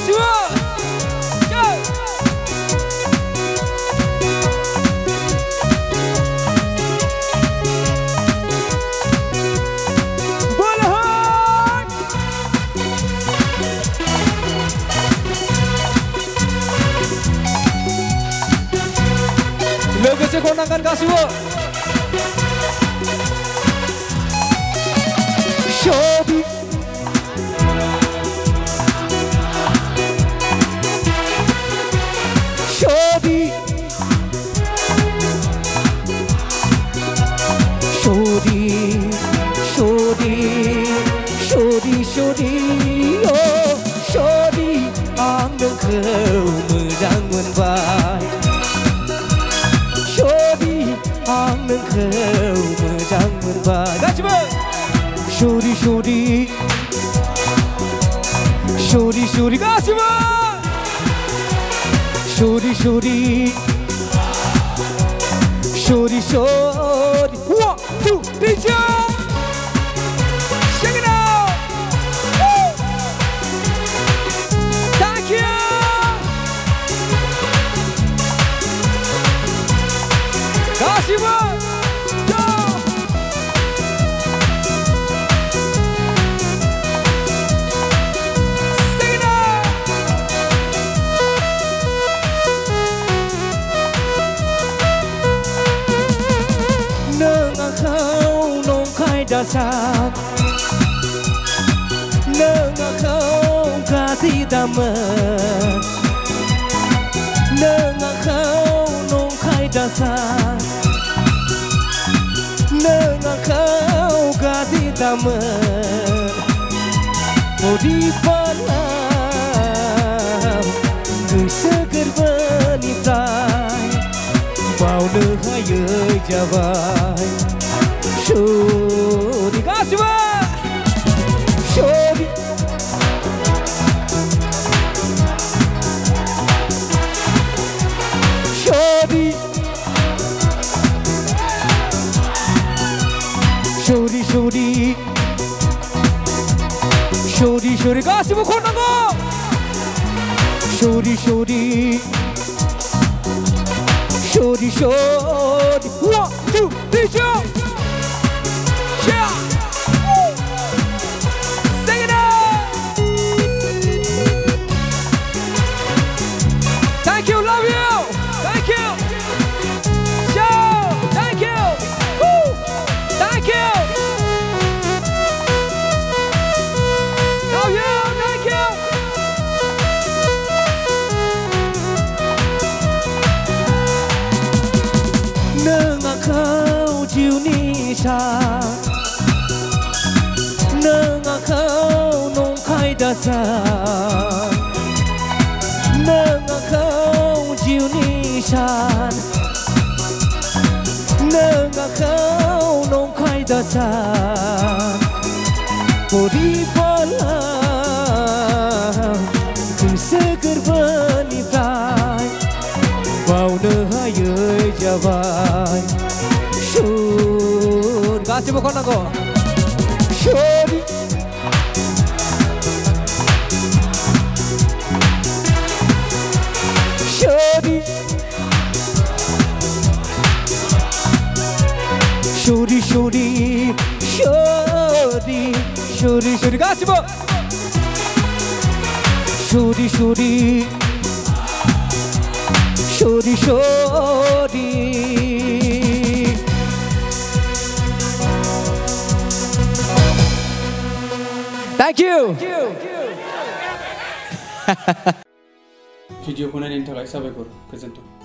गासिबो लोगोसे खननांगोन गासिबो शोभी शोभी शोधी शोधी शोधी शोधी ओ शोधी आं नोंखौ मोजां मोनबाय आं नोंखौ मोजां मोनबाय गासिबो शोरी शोरी शोरी शोरी गासिबो शोरी शोरी शोरी शोरी 1 2 3 check it out thank you गासिबो नों आंखौ नंखाय दासान नों आंखौ गाज्रि दामोन नों आंखौ नंखाय दासान नों आंखौ गाज्रि दामोन बरिबालाव गोसो गोरबोनिफ्राय बावनो हायै जाबाय शोरी गासिबो शोरी शोरी शोरी शोरी शोरी शोरी गासिबो खननांगौ शोरी शोरी शोरी शोरी 1 2 3 yeah sing it out thank you love you thank you thank you woo thank you love you thank you nâng आंखौ जिउनि सान नों आंखौ नंखाय दासान नों आंखौ जिउनि सान नों आंखौ नंखाय दासान बरिबालाव गोसो गोरबोनिफ्राय बावनो हायै जाबाय शोर गासिबो खननांगौ शोरी शोरी शोरी शोरी शोरी शोरी शोरी गासिबो शोरी शोरी शोरी शोरी thank you भिडिअखौ नायनायनि थाखाय साबायखर गोजोन्थों।